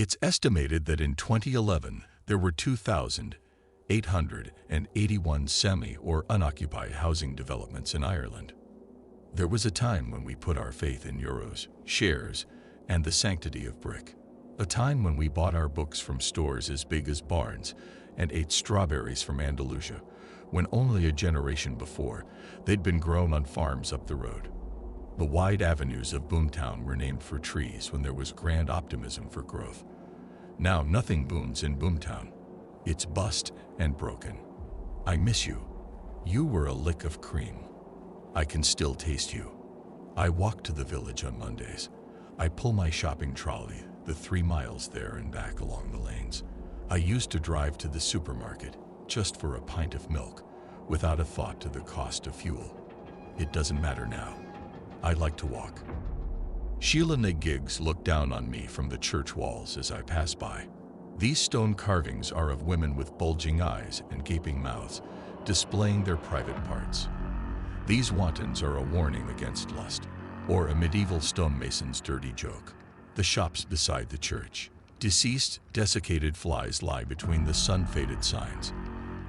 It's estimated that in 2011, there were 2,881 semi- or unoccupied housing developments in Ireland. There was a time when we put our faith in euros, shares, and the sanctity of brick. A time when we bought our books from stores as big as barns and ate strawberries from Andalusia, when only a generation before they'd been grown on farms up the road. The wide avenues of Boomtown were named for trees when there was grand optimism for growth. Now nothing booms in Boomtown. It's bust and broken. I miss you. You were a lick of cream. I can still taste you. I walk to the village on Mondays. I pull my shopping trolley, the 3 miles there and back along the lanes. I used to drive to the supermarket just for a pint of milk, without a thought to the cost of fuel. It doesn't matter now. I like to walk. Sheila Giggs looked down on me from the church walls as I pass by. These stone carvings are of women with bulging eyes and gaping mouths, displaying their private parts. These wantons are a warning against lust, or a medieval stonemason's dirty joke. The shops beside the church. Deceased, desiccated flies lie between the sun-faded signs.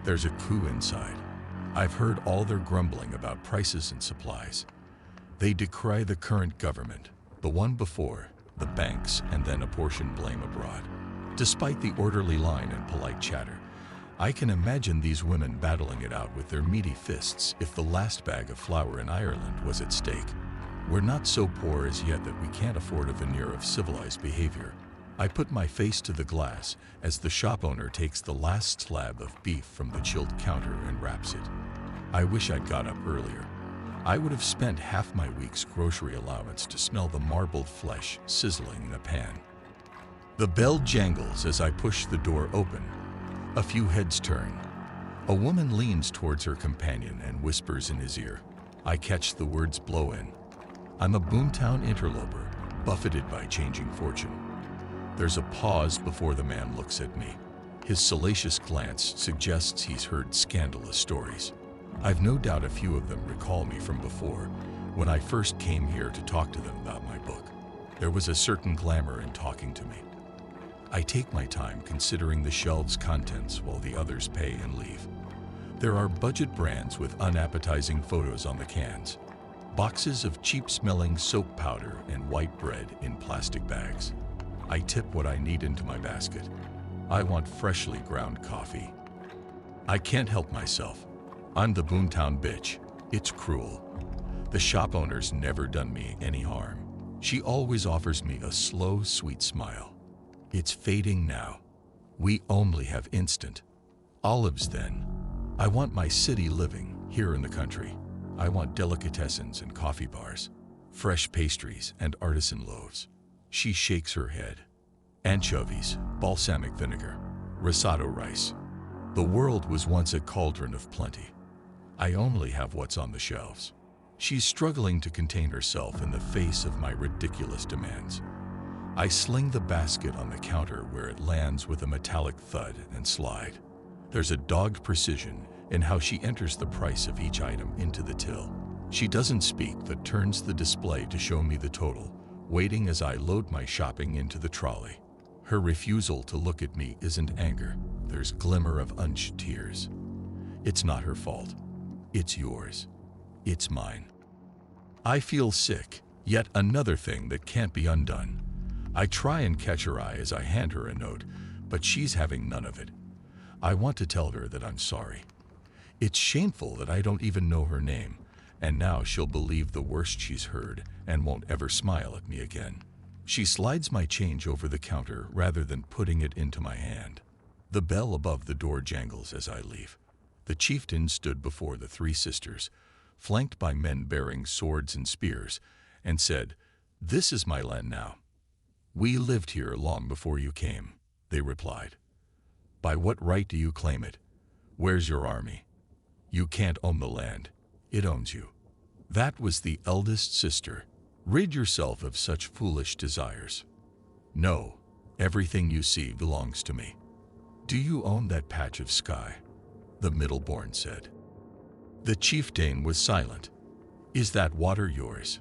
There's a crew inside. I've heard all their grumbling about prices and supplies. They decry the current government, the one before, the banks, and then apportion blame abroad. Despite the orderly line and polite chatter, I can imagine these women battling it out with their meaty fists if the last bag of flour in Ireland was at stake. We're not so poor as yet that we can't afford a veneer of civilized behavior. I put my face to the glass as the shop owner takes the last slab of beef from the chilled counter and wraps it. I wish I'd got up earlier. I would have spent half my week's grocery allowance to smell the marbled flesh sizzling in a pan. The bell jangles as I push the door open. A few heads turn. A woman leans towards her companion and whispers in his ear. I catch the words blow in. I'm a Boomtown interloper, buffeted by changing fortune. There's a pause before the man looks at me. His salacious glance suggests he's heard scandalous stories. I've no doubt a few of them recall me from before, when I first came here to talk to them about my book. There was a certain glamour in talking to me. I take my time considering the shelves' contents while the others pay and leave. There are budget brands with unappetizing photos on the cans, boxes of cheap-smelling soap powder and white bread in plastic bags. I tip what I need into my basket. I want freshly ground coffee. I can't help myself. I'm the Boomtown bitch. It's cruel. The shop owner's never done me any harm. She always offers me a slow, sweet smile. It's fading now. We only have instant. Olives then. I want my city living here in the country. I want delicatessens and coffee bars, fresh pastries and artisan loaves. She shakes her head. Anchovies, balsamic vinegar, risotto rice. The world was once a cauldron of plenty. I only have what's on the shelves. She's struggling to contain herself in the face of my ridiculous demands. I sling the basket on the counter where it lands with a metallic thud and slide. There's a dogged precision in how she enters the price of each item into the till. She doesn't speak but turns the display to show me the total, waiting as I load my shopping into the trolley. Her refusal to look at me isn't anger. There's glimmer of unshed tears. It's not her fault. It's yours. It's mine. I feel sick, yet another thing that can't be undone. I try and catch her eye as I hand her a note, but she's having none of it. I want to tell her that I'm sorry. It's shameful that I don't even know her name, and now she'll believe the worst she's heard and won't ever smile at me again. She slides my change over the counter rather than putting it into my hand. The bell above the door jangles as I leave. The chieftain stood before the 3 sisters, flanked by men bearing swords and spears, and said, "This is my land now." "We lived here long before you came," they replied. "By what right do you claim it? Where's your army? You can't own the land. It owns you." That was the eldest sister. "Rid yourself of such foolish desires." "No, everything you see belongs to me." "Do you own that patch of sky?" the middle-born said. The chieftain was silent. "Is that water yours?"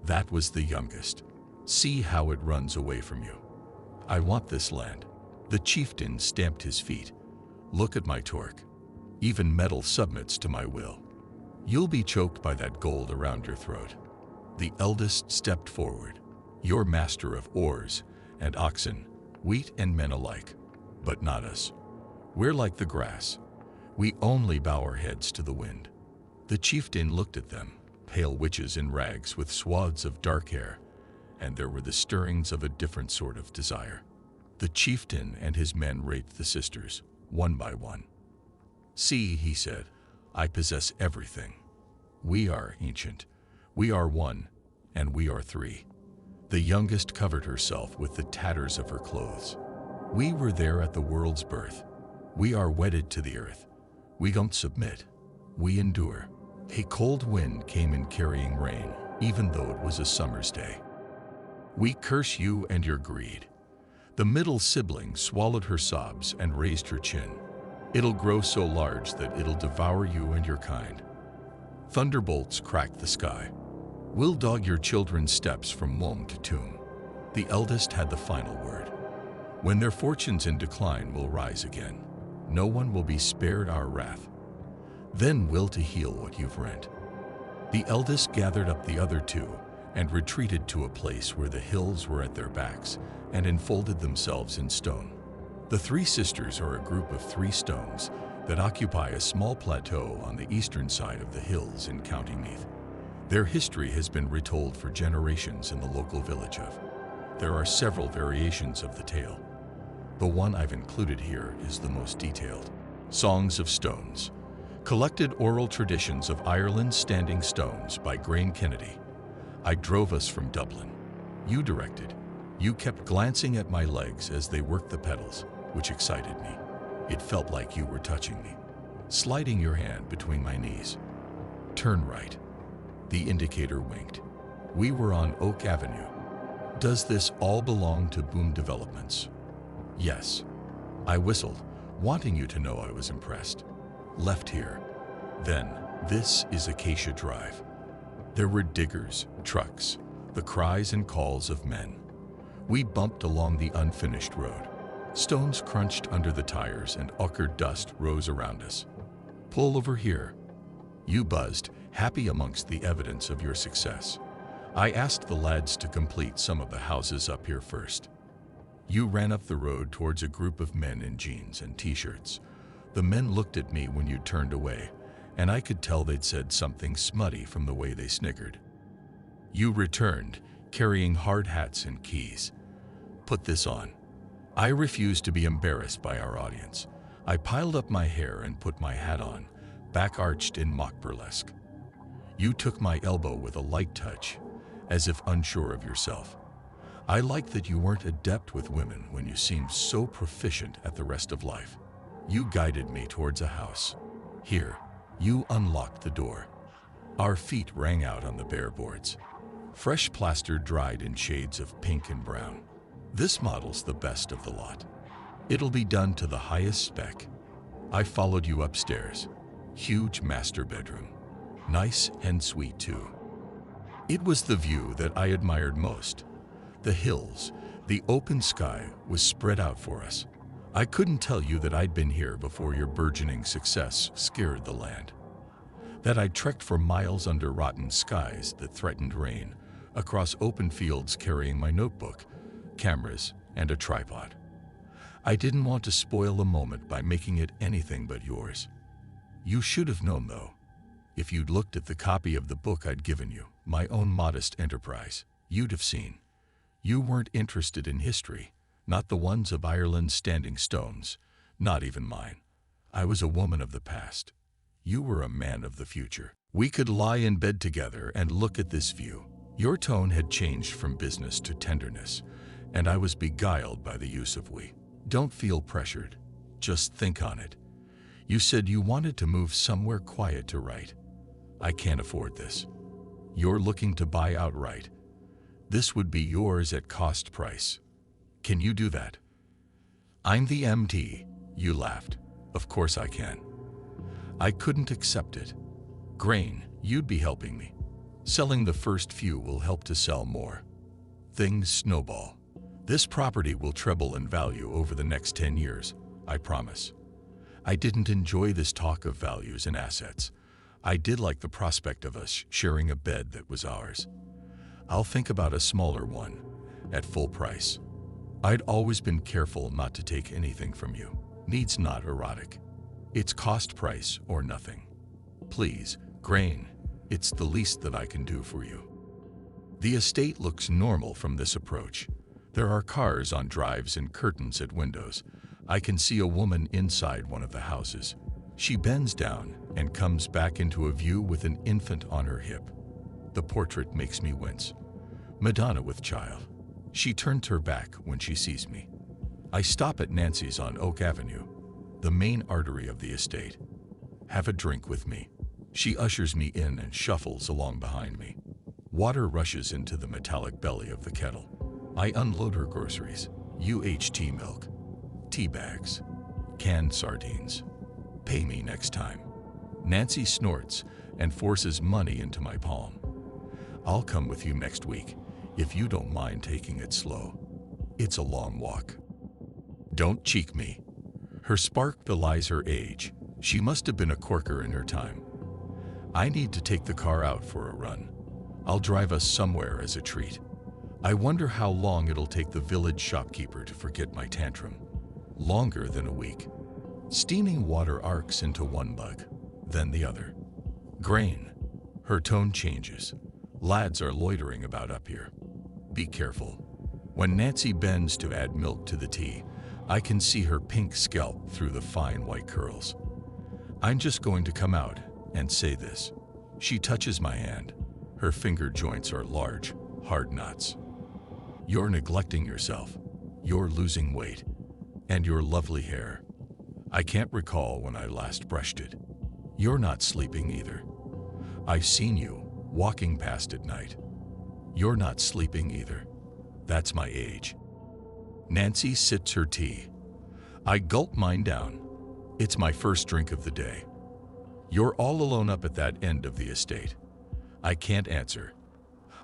That was the youngest. "See how it runs away from you. I want this land. The chieftain stamped his feet. Look at my torque. Even metal submits to my will. You'll be choked by that gold around your throat. The eldest stepped forward. You're master of oars and oxen, wheat and men alike. But not us. We're like the grass. We only bow our heads to the wind. The chieftain looked at them, pale witches in rags with swaths of dark hair, and there were the stirrings of a different sort of desire. The chieftain and his men raped the sisters, one by one. See, he said, I possess everything. We are ancient. We are one, and we are three. The youngest covered herself with the tatters of her clothes. We were there at the world's birth. We are wedded to the earth. We don't submit. We endure. A cold wind came in carrying rain, even though it was a summer's day. We curse you and your greed. The middle sibling swallowed her sobs and raised her chin. It'll grow so large that it'll devour you and your kind. Thunderbolts crack the sky. We'll dog your children's steps from womb to tomb. The eldest had the final word. When their fortunes in decline will rise again, no one will be spared our wrath. Then will to heal what you've rent. The eldest gathered up the other two and retreated to a place where the hills were at their backs and enfolded themselves in stone. The three sisters are a group of 3 stones that occupy a small plateau on the eastern side of the hills in County Meath. Their history has been retold for generations in the local village of. There are several variations of the tale. The one I've included here is the most detailed. Songs of Stones. Collected Oral Traditions of Ireland's Standing Stones by Grain Kennedy. I drove us from Dublin. You directed. You kept glancing at my legs as they worked the pedals, which excited me. It felt like you were touching me, sliding your hand between my knees. Turn right. The indicator winked. We were on Oak Avenue. Does this all belong to Boom Developments? Yes. I whistled, wanting you to know I was impressed. Left here. Then, this is Acacia Drive. There were diggers, trucks, the cries and calls of men. We bumped along the unfinished road. Stones crunched under the tires and ochre dust rose around us. Pull over here. You buzzed, happy amongst the evidence of your success. I asked the lads to complete some of the houses up here first. You ran up the road towards a group of men in jeans and t-shirts. The men looked at me when you turned away, and I could tell they'd said something smutty from the way they snickered. You returned, carrying hard hats and keys. Put this on. I refused to be embarrassed by our audience. I piled up my hair and put my hat on, back arched in mock burlesque. You took my elbow with a light touch, as if unsure of yourself. I liked that you weren't adept with women when you seemed so proficient at the rest of life. You guided me towards a house. Here, you unlocked the door. Our feet rang out on the bare boards. Fresh plaster dried in shades of pink and brown. This model's the best of the lot. It'll be done to the highest spec. I followed you upstairs. Huge master bedroom. Nice and sweet too. It was the view that I admired most. The hills, the open sky was spread out for us. I couldn't tell you that I'd been here before your burgeoning success scared the land. That I trekked for miles under rotten skies that threatened rain, across open fields carrying my notebook, cameras, and a tripod. I didn't want to spoil the moment by making it anything but yours. You should have known, though, if you'd looked at the copy of the book I'd given you, my own modest enterprise, you'd have seen. You weren't interested in history, not the ones of Ireland's standing stones, not even mine. I was a woman of the past. You were a man of the future. We could lie in bed together and look at this view. Your tone had changed from business to tenderness, and I was beguiled by the use of we. Don't feel pressured. Just think on it. You said you wanted to move somewhere quiet to write. I can't afford this. You're looking to buy outright. This would be yours at cost price. Can you do that? I'm the MD, you laughed. Of course I can. I couldn't accept it. Grain, you'd be helping me. Selling the first few will help to sell more. Things snowball. This property will treble in value over the next 10 years, I promise. I didn't enjoy this talk of values and assets. I did like the prospect of us sharing a bed that was ours. I'll think about a smaller one, at full price. I'd always been careful not to take anything from you. Needs not erotic. It's cost price or nothing. Please, Grain, it's the least that I can do for you. The estate looks normal from this approach. There are cars on drives and curtains at windows. I can see a woman inside one of the houses. She bends down and comes back into a view with an infant on her hip. The portrait makes me wince. Madonna with child. She turns her back when she sees me. I stop at Nancy's on Oak Avenue, the main artery of the estate. Have a drink with me. She ushers me in and shuffles along behind me. Water rushes into the metallic belly of the kettle. I unload her groceries. UHT milk, tea bags, canned sardines. Pay me next time. Nancy snorts and forces money into my palm. I'll come with you next week, if you don't mind taking it slow. It's a long walk. Don't cheek me. Her spark belies her age. She must have been a corker in her time. I need to take the car out for a run. I'll drive us somewhere as a treat. I wonder how long it'll take the village shopkeeper to forget my tantrum. Longer than a week. Steaming water arcs into one mug, then the other. Grain. Her tone changes. Lads are loitering about up here. Be careful. When Nancy bends to add milk to the tea, I can see her pink scalp through the fine white curls. I'm just going to come out and say this. She touches my hand. Her finger joints are large, hard knots. You're neglecting yourself. You're losing weight. And your lovely hair. I can't recall when I last brushed it. You're not sleeping either. I've seen you walking past at night. You're not sleeping either. That's my age. Nancy sips her tea. I gulp mine down. It's my first drink of the day. You're all alone up at that end of the estate. I can't answer.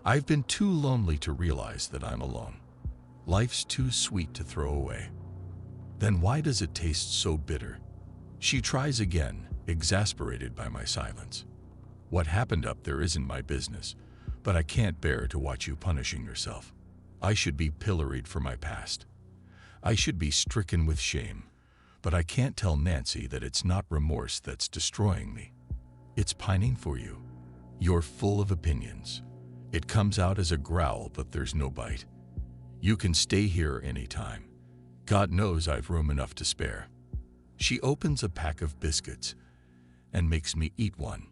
I've been too lonely to realize that I'm alone. Life's too sweet to throw away. Then why does it taste so bitter? She tries again, exasperated by my silence. What happened up there isn't my business, but I can't bear to watch you punishing yourself. I should be pilloried for my past. I should be stricken with shame, but I can't tell Nancy that it's not remorse that's destroying me. It's pining for you. You're full of opinions. It comes out as a growl, but there's no bite. You can stay here anytime. God knows I've room enough to spare. She opens a pack of biscuits and makes me eat one.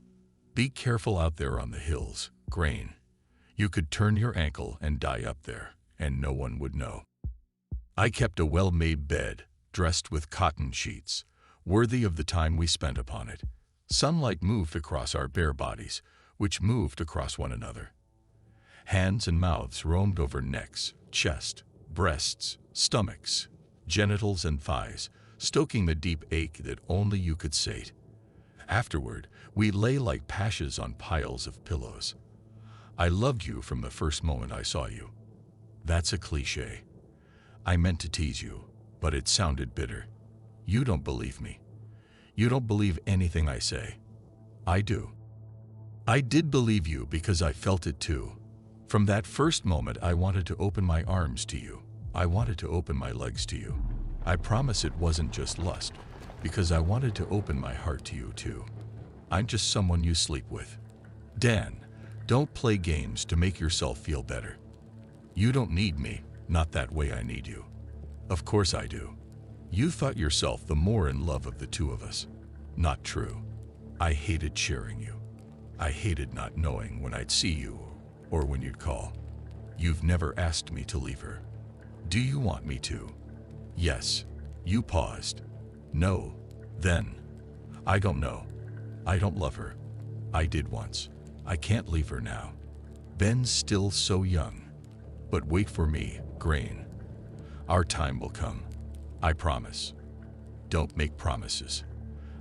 Be careful out there on the hills, Grain. You could turn your ankle and die up there, and no one would know. I kept a well-made bed, dressed with cotton sheets, worthy of the time we spent upon it. Sunlight moved across our bare bodies, which moved across one another. Hands and mouths roamed over necks, chest, breasts, stomachs, genitals and thighs, stoking the deep ache that only you could sate. Afterward, we lay like pashes on piles of pillows. I loved you from the first moment I saw you. That's a cliché. I meant to tease you, but it sounded bitter. You don't believe me. You don't believe anything I say. I do. I did believe you because I felt it too. From that first moment, I wanted to open my arms to you. I wanted to open my legs to you. I promise it wasn't just lust, because I wanted to open my heart to you too. I'm just someone you sleep with. Dan, don't play games to make yourself feel better. You don't need me, not that way I need you. Of course I do. You thought yourself the more in love of the two of us. Not true. I hated sharing you. I hated not knowing when I'd see you or when you'd call. You've never asked me to leave her. Do you want me to? Yes. You paused. No. Then. I don't know. I don't love her. I did once. I can't leave her now. Ben's still so young. But wait for me, Grain. Our time will come. I promise. Don't make promises.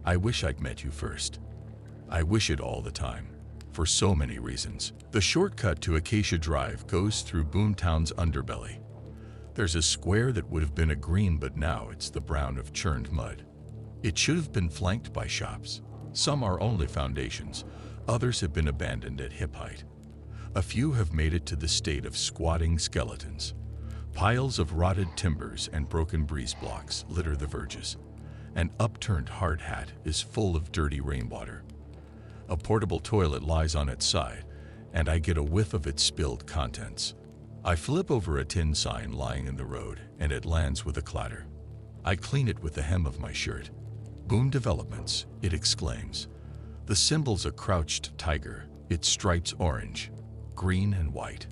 I wish I'd met you first. I wish it all the time, for so many reasons. The shortcut to Acacia Drive goes through Boomtown's underbelly. There's a square that would have been a green, but now it's the brown of churned mud. It should have been flanked by shops. Some are only foundations, others have been abandoned at hip height. A few have made it to the state of squatting skeletons. Piles of rotted timbers and broken breeze blocks litter the verges. An upturned hard hat is full of dirty rainwater. A portable toilet lies on its side, and I get a whiff of its spilled contents. I flip over a tin sign lying in the road, and it lands with a clatter. I clean it with the hem of my shirt. "Boom Developments," it exclaims. The symbol's a crouched tiger, its stripes orange, green and white.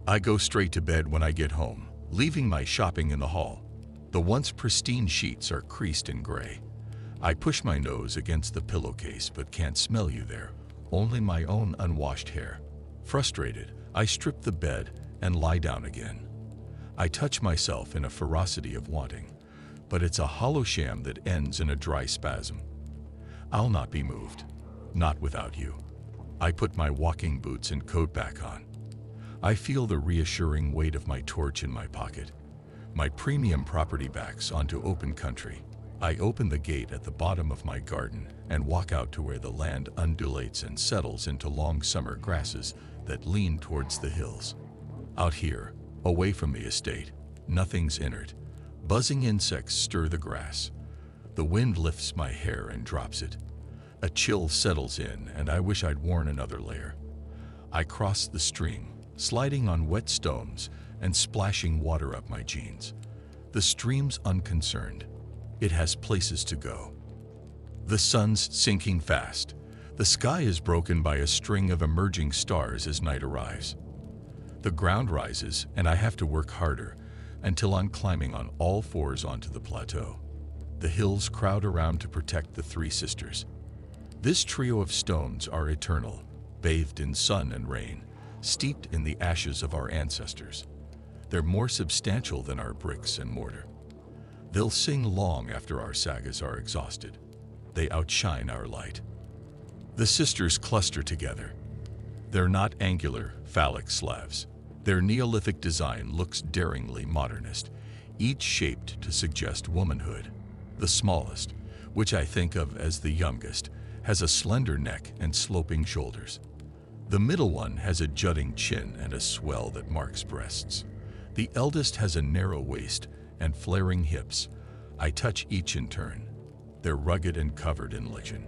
I go straight to bed when I get home, leaving my shopping in the hall. The once pristine sheets are creased and gray. I push my nose against the pillowcase but can't smell you there, only my own unwashed hair. Frustrated, I strip the bed and lie down again. I touch myself in a ferocity of wanting, but it's a hollow sham that ends in a dry spasm. I'll not be moved, not without you. I put my walking boots and coat back on. I feel the reassuring weight of my torch in my pocket. My premium property backs onto open country. I open the gate at the bottom of my garden and walk out to where the land undulates and settles into long summer grasses that lean towards the hills. Out here, away from the estate, nothing's inert. Buzzing insects stir the grass. The wind lifts my hair and drops it. A chill settles in, and I wish I'd worn another layer. I cross the stream, sliding on wet stones and splashing water up my jeans. The stream's unconcerned. It has places to go. The sun's sinking fast. The sky is broken by a string of emerging stars as night arrives. The ground rises, and I have to work harder until I'm climbing on all fours onto the plateau. The hills crowd around to protect the three sisters. This trio of stones are eternal, bathed in sun and rain, steeped in the ashes of our ancestors. They're more substantial than our bricks and mortar. They'll sing long after our sagas are exhausted. They outshine our light. The sisters cluster together. They're not angular, phallic slabs. Their Neolithic design looks daringly modernist, each shaped to suggest womanhood. The smallest, which I think of as the youngest, has a slender neck and sloping shoulders. The middle one has a jutting chin and a swell that marks breasts. The eldest has a narrow waist and flaring hips. I touch each in turn. They're rugged and covered in lichen.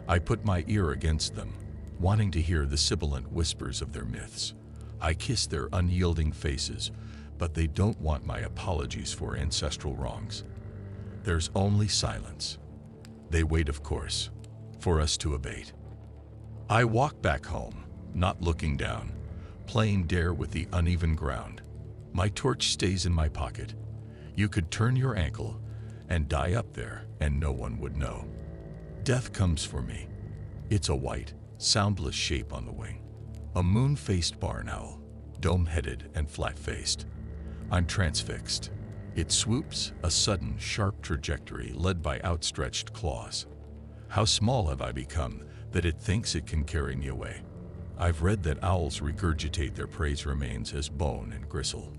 I put my ear against them, wanting to hear the sibilant whispers of their myths. I kiss their unyielding faces, but they don't want my apologies for ancestral wrongs. There's only silence. They wait, of course, for us to abate. I walk back home, not looking down, playing dare with the uneven ground. My torch stays in my pocket. You could turn your ankle and die up there, and no one would know. Death comes for me. It's a white, soundless shape on the wing. A moon-faced barn owl, dome-headed and flat-faced. I'm transfixed. It swoops, a sudden, sharp trajectory led by outstretched claws. How small have I become that it thinks it can carry me away? I've read that owls regurgitate their prey's remains as bone and gristle.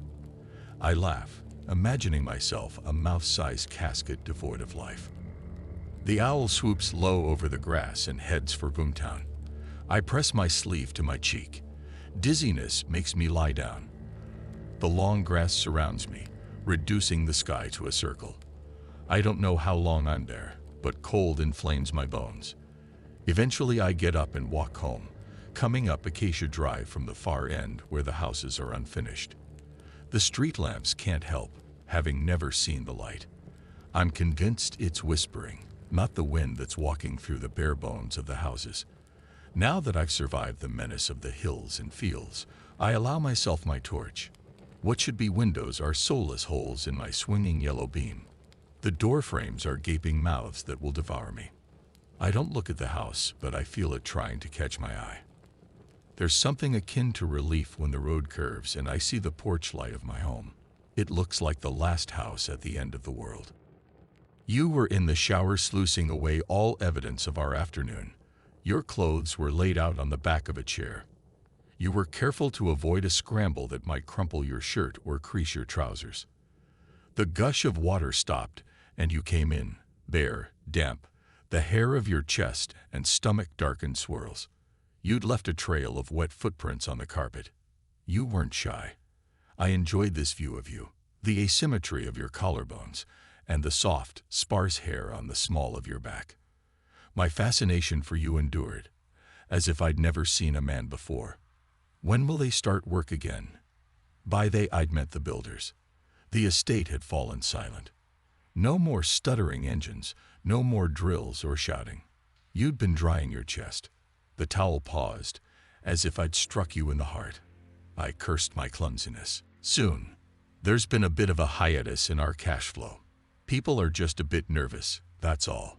I laugh, imagining myself a mouth-sized casket devoid of life. The owl swoops low over the grass and heads for Boomtown. I press my sleeve to my cheek. Dizziness makes me lie down. The long grass surrounds me, reducing the sky to a circle. I don't know how long I'm there, but cold inflames my bones. Eventually I get up and walk home, coming up Acacia Drive from the far end where the houses are unfinished. The street lamps can't help, having never seen the light. I'm convinced it's whispering, not the wind that's walking through the bare bones of the houses. Now that I've survived the menace of the hills and fields, I allow myself my torch. What should be windows are soulless holes in my swinging yellow beam. The door frames are gaping mouths that will devour me. I don't look at the house, but I feel it trying to catch my eye. There's something akin to relief when the road curves and I see the porch light of my home. It looks like the last house at the end of the world. You were in the shower sluicing away all evidence of our afternoon. Your clothes were laid out on the back of a chair. You were careful to avoid a scramble that might crumple your shirt or crease your trousers. The gush of water stopped, and you came in, bare, damp, the hair of your chest and stomach dark in swirls. You'd left a trail of wet footprints on the carpet. You weren't shy. I enjoyed this view of you, the asymmetry of your collarbones, and the soft, sparse hair on the small of your back. My fascination for you endured, as if I'd never seen a man before. When will they start work again? By they I'd meant the builders. The estate had fallen silent. No more stuttering engines, no more drills or shouting. You'd been drying your chest. The towel paused, as if I'd struck you in the heart. I cursed my clumsiness. Soon. There's been a bit of a hiatus in our cash flow. People are just a bit nervous, that's all.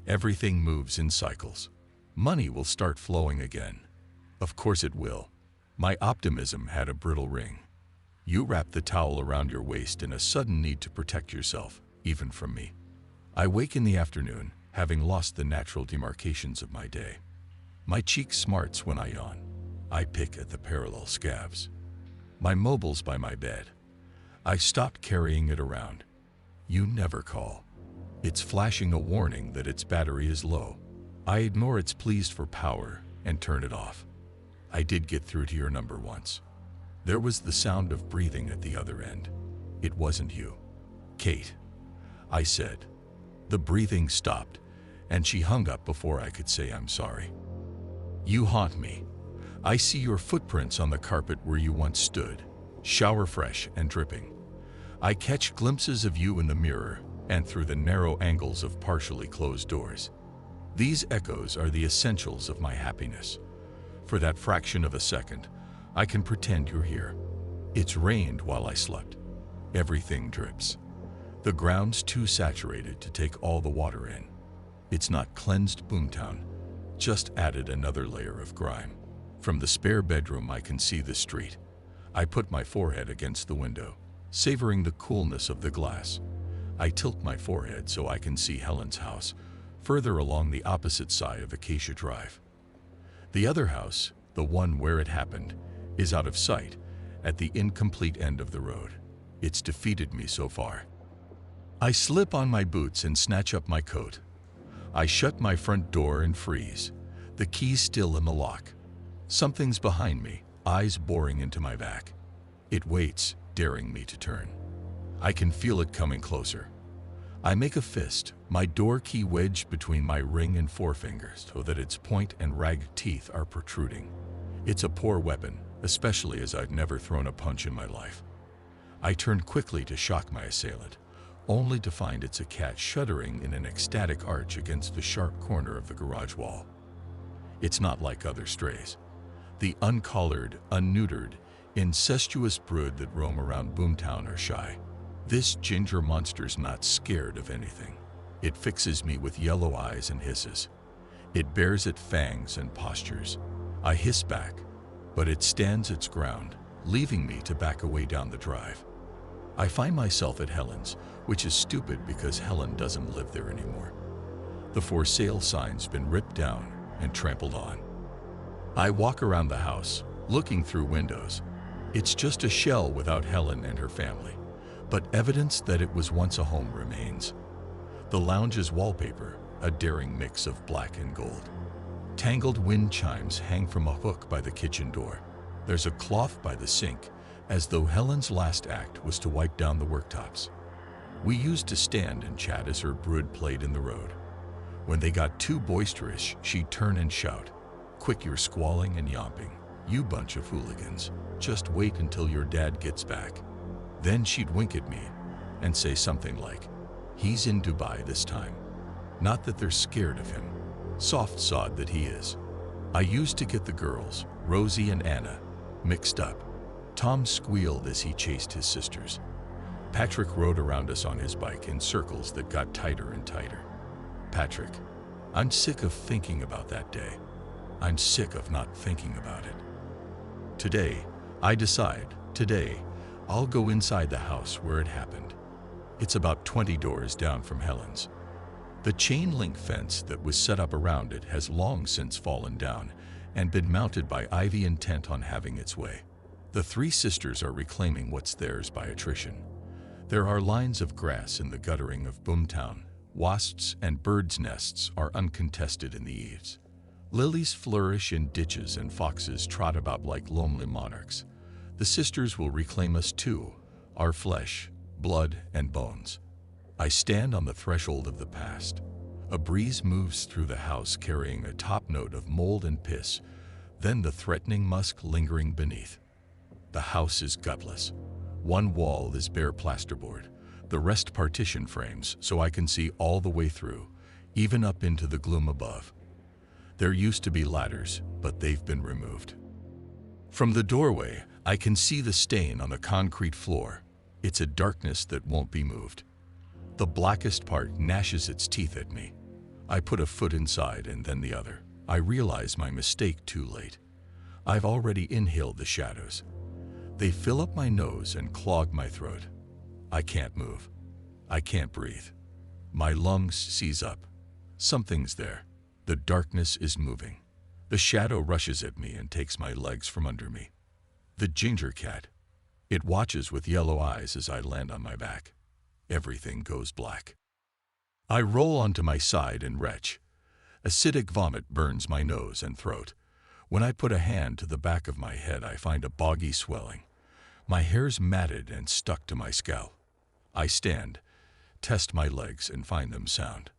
Everything moves in cycles. Money will start flowing again. Of course it will. My optimism had a brittle ring. You wrapped the towel around your waist in a sudden need to protect yourself, even from me. I wake in the afternoon, having lost the natural demarcations of my day. My cheek smarts when I yawn. I pick at the parallel scabs. My mobile's by my bed. I stopped carrying it around. You never call. It's flashing a warning that its battery is low. I ignore its pleas for power and turn it off. I did get through to your number once. There was the sound of breathing at the other end. It wasn't you. Kate, I said. The breathing stopped, and she hung up before I could say I'm sorry. You haunt me. I see your footprints on the carpet where you once stood, shower fresh and dripping. I catch glimpses of you in the mirror and through the narrow angles of partially closed doors. These echoes are the essentials of my happiness. For that fraction of a second, I can pretend you're here. It's rained while I slept. Everything drips. The ground's too saturated to take all the water in. It's not cleansed Boomtown, just added another layer of grime. From the spare bedroom I can see the street. I put my forehead against the window, savoring the coolness of the glass. I tilt my forehead so I can see Helen's house, further along the opposite side of Acacia Drive. The other house, the one where it happened, is out of sight, at the incomplete end of the road. It's defeated me so far. I slip on my boots and snatch up my coat. I shut my front door and freeze, the key still in the lock. Something's behind me, eyes boring into my back. It waits, daring me to turn. I can feel it coming closer. I make a fist, my door key wedged between my ring and forefinger so that its point and ragged teeth are protruding. It's a poor weapon, especially as I'd never thrown a punch in my life. I turn quickly to shock my assailant, only to find it's a cat shuddering in an ecstatic arch against the sharp corner of the garage wall. It's not like other strays. The uncollared, unneutered, incestuous brood that roam around Boomtown are shy. This ginger monster's not scared of anything. It fixes me with yellow eyes and hisses. It bares its fangs and postures. I hiss back, but it stands its ground, leaving me to back away down the drive. I find myself at Helen's, which is stupid because Helen doesn't live there anymore. The for sale sign's been ripped down and trampled on. I walk around the house, looking through windows. It's just a shell without Helen and her family, but evidence that it was once a home remains. The lounge's wallpaper, a daring mix of black and gold. Tangled wind chimes hang from a hook by the kitchen door. There's a cloth by the sink, as though Helen's last act was to wipe down the worktops. We used to stand and chat as her brood played in the road. When they got too boisterous, she'd turn and shout, "Quick, you're squalling and yomping. You bunch of hooligans. Just wait until your dad gets back." Then she'd wink at me and say something like, "He's in Dubai this time." Not that they're scared of him. Soft sod that he is. I used to get the girls, Rosie and Anna, mixed up. Tom squealed as he chased his sisters. Patrick rode around us on his bike in circles that got tighter and tighter. Patrick, I'm sick of thinking about that day. I'm sick of not thinking about it. Today, I decide, today, I'll go inside the house where it happened. It's about 20 doors down from Helen's. The chain link fence that was set up around it has long since fallen down, and been mounted by ivy intent on having its way. The three sisters are reclaiming what's theirs by attrition. There are lines of grass in the guttering of Boomtown. Wasps and birds' nests are uncontested in the eaves. Lilies flourish in ditches and foxes trot about like lonely monarchs. The sisters will reclaim us too, our flesh, blood, and bones. I stand on the threshold of the past. A breeze moves through the house carrying a top note of mold and piss, then the threatening musk lingering beneath. The house is gutless. One wall is bare plasterboard, the rest partition frames so I can see all the way through, even up into the gloom above. There used to be ladders, but they've been removed. From the doorway, I can see the stain on the concrete floor. It's a darkness that won't be moved. The blackest part gnashes its teeth at me. I put a foot inside and then the other. I realize my mistake too late. I've already inhaled the shadows. They fill up my nose and clog my throat. I can't move. I can't breathe. My lungs seize up. Something's there. The darkness is moving. The shadow rushes at me and takes my legs from under me. The ginger cat. It watches with yellow eyes as I land on my back. Everything goes black. I roll onto my side and retch. Acidic vomit burns my nose and throat. When I put a hand to the back of my head, I find a boggy swelling. My hair's matted and stuck to my scalp. I stand, test my legs, and find them sound.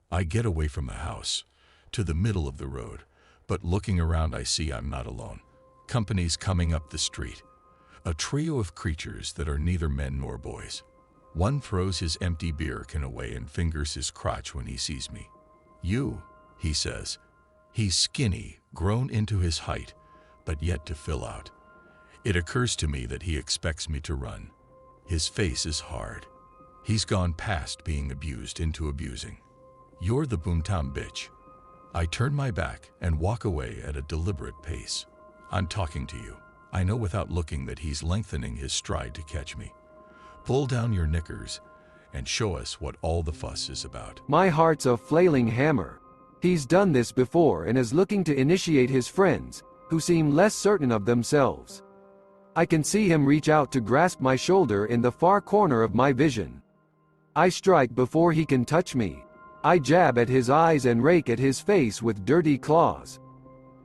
I get away from the house, to the middle of the road, but looking around I see I'm not alone. Company's coming up the street. A trio of creatures that are neither men nor boys. One throws his empty beer can away and fingers his crotch when he sees me. "You," he says. He's skinny, grown into his height, but yet to fill out. It occurs to me that he expects me to run. His face is hard. He's gone past being abused into abusing. "You're the Boomtown bitch." I turn my back and walk away at a deliberate pace. "I'm talking to you." I know without looking that he's lengthening his stride to catch me. "Pull down your knickers and show us what all the fuss is about." My heart's a flailing hammer. He's done this before and is looking to initiate his friends, who seem less certain of themselves. I can see him reach out to grasp my shoulder in the far corner of my vision. I strike before he can touch me. I jab at his eyes and rake at his face with dirty claws.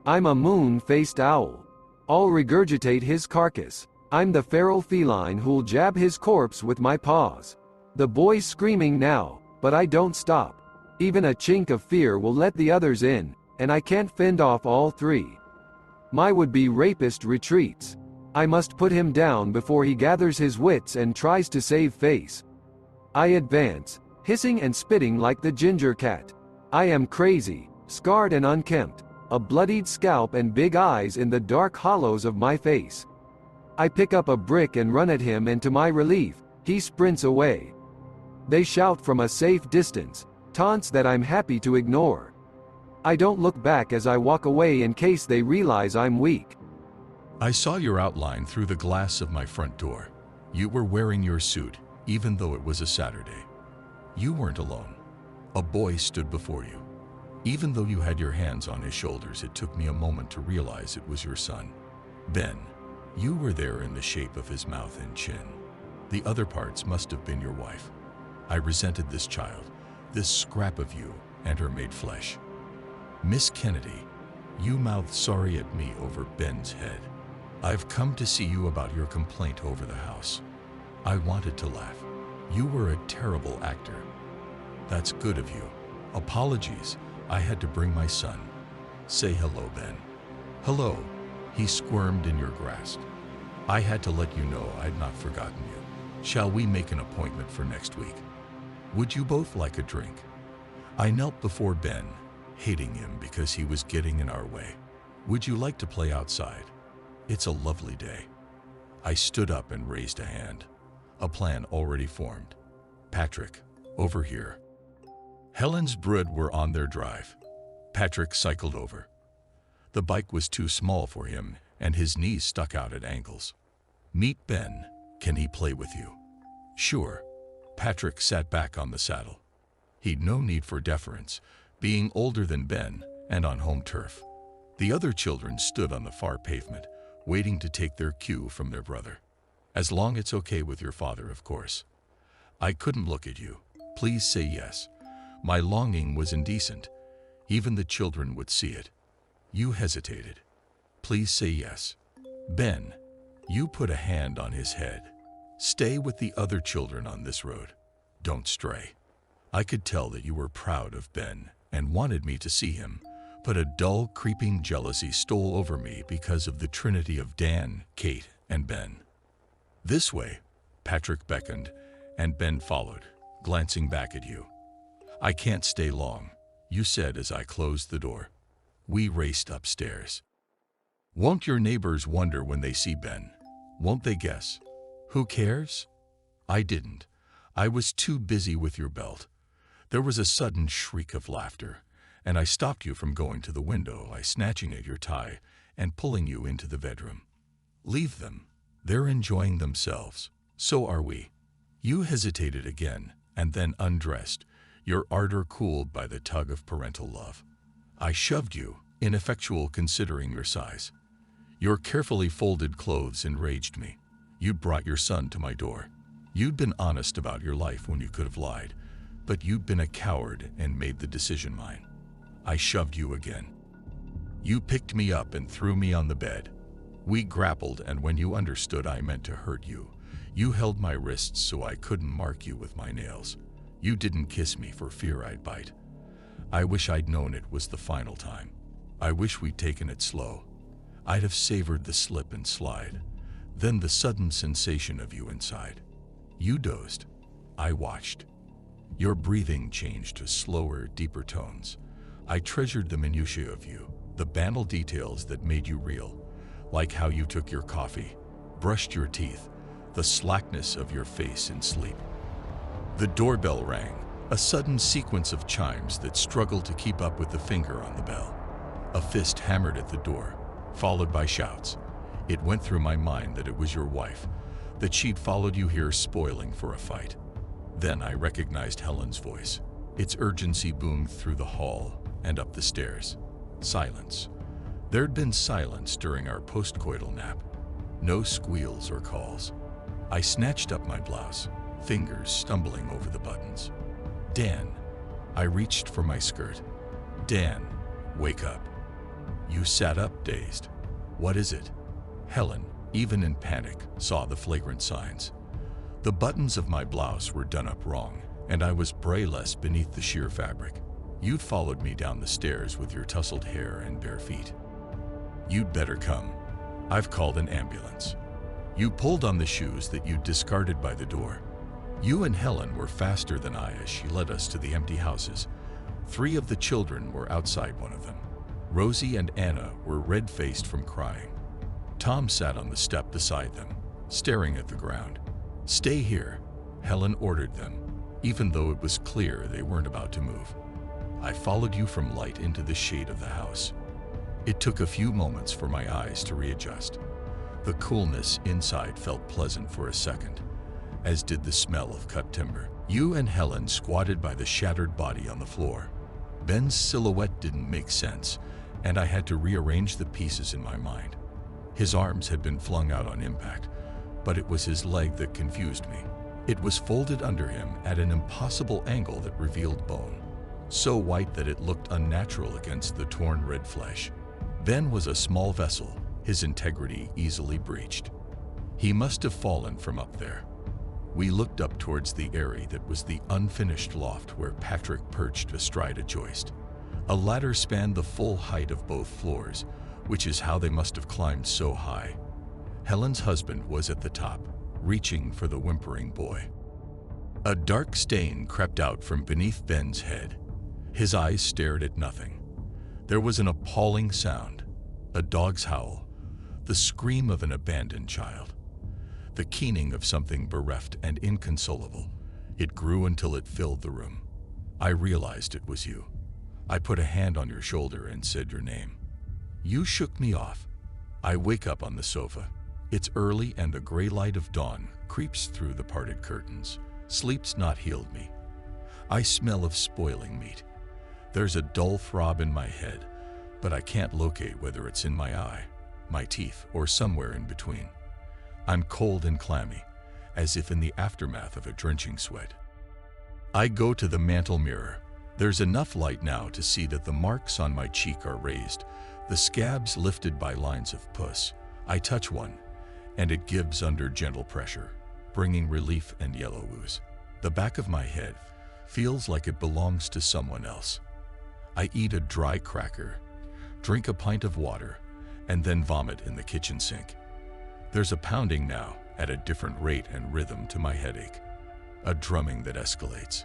I'm a moon-faced owl. I'll regurgitate his carcass. I'm the feral feline who'll jab his corpse with my paws. The boy's screaming now, but I don't stop. Even a chink of fear will let the others in, and I can't fend off all three. My would-be rapist retreats. I must put him down before he gathers his wits and tries to save face. I advance, hissing and spitting like the ginger cat. I am crazy, scarred and unkempt, a bloodied scalp and big eyes in the dark hollows of my face. I pick up a brick and run at him, and to my relief, he sprints away. They shout from a safe distance, taunts that I'm happy to ignore. I don't look back as I walk away in case they realize I'm weak. I saw your outline through the glass of my front door. You were wearing your suit, even though it was a Saturday. You weren't alone. A boy stood before you. Even though you had your hands on his shoulders, it took me a moment to realize it was your son. Ben, you were there in the shape of his mouth and chin. The other parts must have been your wife. I resented this child, this scrap of you, and her made flesh. Miss Kennedy, you mouthed sorry at me over Ben's head. I've come to see you about your complaint over the house. I wanted to laugh. You were a terrible actor. That's good of you. Apologies, I had to bring my son. Say hello, Ben. Hello. He squirmed in your grasp. I had to let you know I'd not forgotten you. Shall we make an appointment for next week? Would you both like a drink? I knelt before Ben, hating him because he was getting in our way. Would you like to play outside? It's a lovely day. I stood up and raised a hand. A plan already formed. Patrick, over here. Helen's brood were on their drive. Patrick cycled over. The bike was too small for him, and his knees stuck out at angles. Meet Ben. Can he play with you? Sure. Patrick sat back on the saddle. He'd no need for deference, being older than Ben and on home turf. The other children stood on the far pavement, waiting to take their cue from their brother. As long as it's okay with your father, of course. I couldn't look at you. Please say yes. My longing was indecent. Even the children would see it. You hesitated. Please say yes. Ben, you put a hand on his head. Stay with the other children on this road. Don't stray. I could tell that you were proud of Ben and wanted me to see him, but a dull, creeping jealousy stole over me because of the trinity of Dan, Kate, and Ben. This way, Patrick beckoned, and Ben followed, glancing back at you. I can't stay long, you said as I closed the door. We raced upstairs. Won't your neighbors wonder when they see Ben? Won't they guess? Who cares? I didn't. I was too busy with your belt. There was a sudden shriek of laughter, and I stopped you from going to the window by snatching at your tie and pulling you into the bedroom. Leave them. They're enjoying themselves. So are we. You hesitated again, and then undressed, your ardor cooled by the tug of parental love. I shoved you, ineffectual considering your size. Your carefully folded clothes enraged me. You'd brought your son to my door. You'd been honest about your life when you could have lied, but you'd been a coward and made the decision mine. I shoved you again. You picked me up and threw me on the bed. We grappled, and when you understood I meant to hurt you, you held my wrists so I couldn't mark you with my nails. You didn't kiss me for fear I'd bite. I wish I'd known it was the final time. I wish we'd taken it slow. I'd have savored the slip and slide, then the sudden sensation of you inside. You dozed. I watched. Your breathing changed to slower, deeper tones. I treasured the minutiae of you, the banal details that made you real, like how you took your coffee, brushed your teeth, the slackness of your face in sleep. The doorbell rang, a sudden sequence of chimes that struggled to keep up with the finger on the bell. A fist hammered at the door, followed by shouts. It went through my mind that it was your wife, that she'd followed you here spoiling for a fight. Then I recognized Helen's voice. Its urgency boomed through the hall and up the stairs. Silence. There'd been silence during our postcoital nap. No squeals or calls. I snatched up my blouse, fingers stumbling over the buttons. Dan. I reached for my skirt. Dan, wake up. You sat up, dazed. What is it? Helen, even in panic, saw the flagrant signs. The buttons of my blouse were done up wrong, and I was brayless beneath the sheer fabric. You'd followed me down the stairs with your tousled hair and bare feet. You'd better come. I've called an ambulance. You pulled on the shoes that you'd discarded by the door. You and Helen were faster than I as she led us to the empty houses. 3 of the children were outside one of them. Rosie and Anna were red-faced from crying. Tom sat on the step beside them, staring at the ground. Stay here, Helen ordered them, even though it was clear they weren't about to move. I followed you from light into the shade of the house. It took a few moments for my eyes to readjust. The coolness inside felt pleasant for a second, as did the smell of cut timber. You and Helen squatted by the shattered body on the floor. Ben's silhouette didn't make sense, and I had to rearrange the pieces in my mind. His arms had been flung out on impact, but it was his leg that confused me. It was folded under him at an impossible angle that revealed bone, so white that it looked unnatural against the torn red flesh. Ben was a small vessel, his integrity easily breached. He must have fallen from up there. We looked up towards the eyrie that was the unfinished loft where Patrick perched astride a joist. A ladder spanned the full height of both floors, which is how they must have climbed so high. Helen's husband was at the top, reaching for the whimpering boy. A dark stain crept out from beneath Ben's head. His eyes stared at nothing. There was an appalling sound, a dog's howl, the scream of an abandoned child, the keening of something bereft and inconsolable. It grew until it filled the room. I realized it was you. I put a hand on your shoulder and said your name. You shook me off. I wake up on the sofa. It's early and the gray light of dawn creeps through the parted curtains. Sleep's not healed me. I smell of spoiling meat. There's a dull throb in my head, but I can't locate whether it's in my eye, my teeth, or somewhere in between. I'm cold and clammy, as if in the aftermath of a drenching sweat. I go to the mantel mirror. There's enough light now to see that the marks on my cheek are raised, the scabs lifted by lines of pus. I touch one, and it gives under gentle pressure, bringing relief and yellow ooze. The back of my head feels like it belongs to someone else. I eat a dry cracker, drink a pint of water, and then vomit in the kitchen sink. There's a pounding now at a different rate and rhythm to my headache, a drumming that escalates.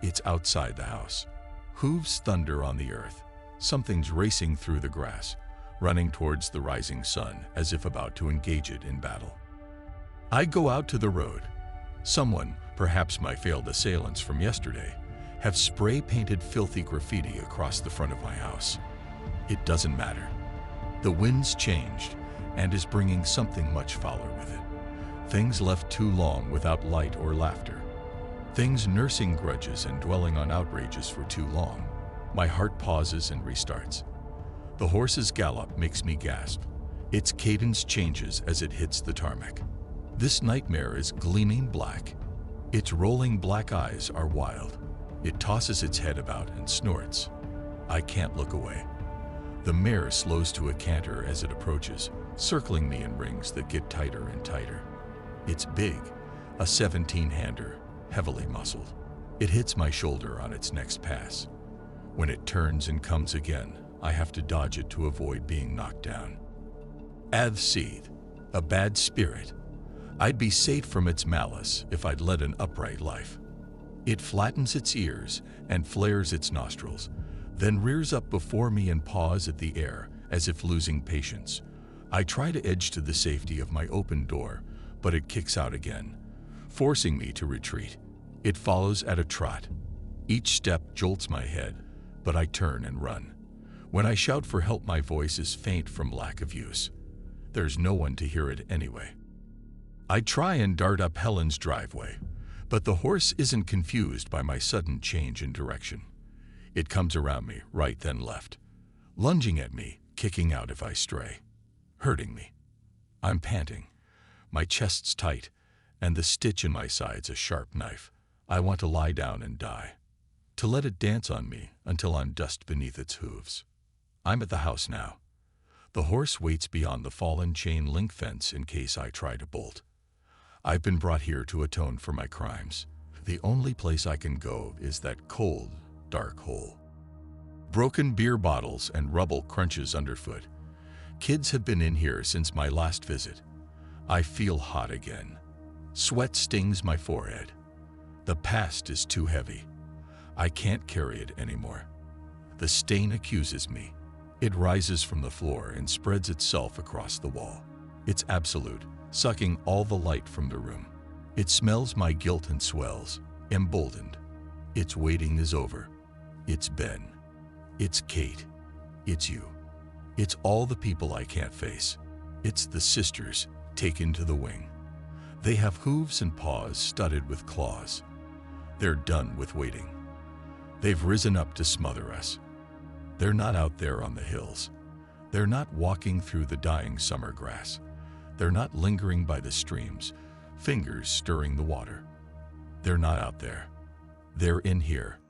It's outside the house. Hooves thunder on the earth. Something's racing through the grass, running towards the rising sun as if about to engage it in battle. I go out to the road. Someone, perhaps my failed assailants from yesterday, have spray-painted filthy graffiti across the front of my house. It doesn't matter. The wind's changed and is bringing something much fouler with it. Things left too long without light or laughter. Things nursing grudges and dwelling on outrages for too long. My heart pauses and restarts. The horse's gallop makes me gasp. Its cadence changes as it hits the tarmac. This nightmare is gleaming black. Its rolling black eyes are wild. It tosses its head about and snorts. I can't look away. The mare slows to a canter as it approaches, circling me in rings that get tighter and tighter. It's big, a 17-hander, heavily muscled. It hits my shoulder on its next pass. When it turns and comes again, I have to dodge it to avoid being knocked down. Avseed, a bad spirit. I'd be safe from its malice if I'd led an upright life. It flattens its ears and flares its nostrils, then rears up before me and paws at the air as if losing patience. I try to edge to the safety of my open door, but it kicks out again, forcing me to retreat. It follows at a trot. Each step jolts my head, but I turn and run. When I shout for help, my voice is faint from lack of use. There's no one to hear it anyway. I try and dart up Helen's driveway, but the horse isn't confused by my sudden change in direction. It comes around me, right then left, lunging at me, kicking out if I stray, hurting me. I'm panting. My chest's tight, and the stitch in my side's a sharp knife. I want to lie down and die, to let it dance on me until I'm dust beneath its hooves. I'm at the house now. The horse waits beyond the fallen chain link fence in case I try to bolt. I've been brought here to atone for my crimes. The only place I can go is that cold, dark hole. Broken beer bottles and rubble crunches underfoot. Kids have been in here since my last visit. I feel hot again. Sweat stings my forehead. The past is too heavy. I can't carry it anymore. The stain accuses me. It rises from the floor and spreads itself across the wall. It's absolute, sucking all the light from the room. It smells my guilt and swells, emboldened. Its waiting is over. It's Ben. It's Kate. It's you. It's all the people I can't face. It's the sisters taken to the wing. They have hooves and paws studded with claws. They're done with waiting. They've risen up to smother us. They're not out there on the hills. They're not walking through the dying summer grass. They're not lingering by the streams, fingers stirring the water. They're not out there. They're in here,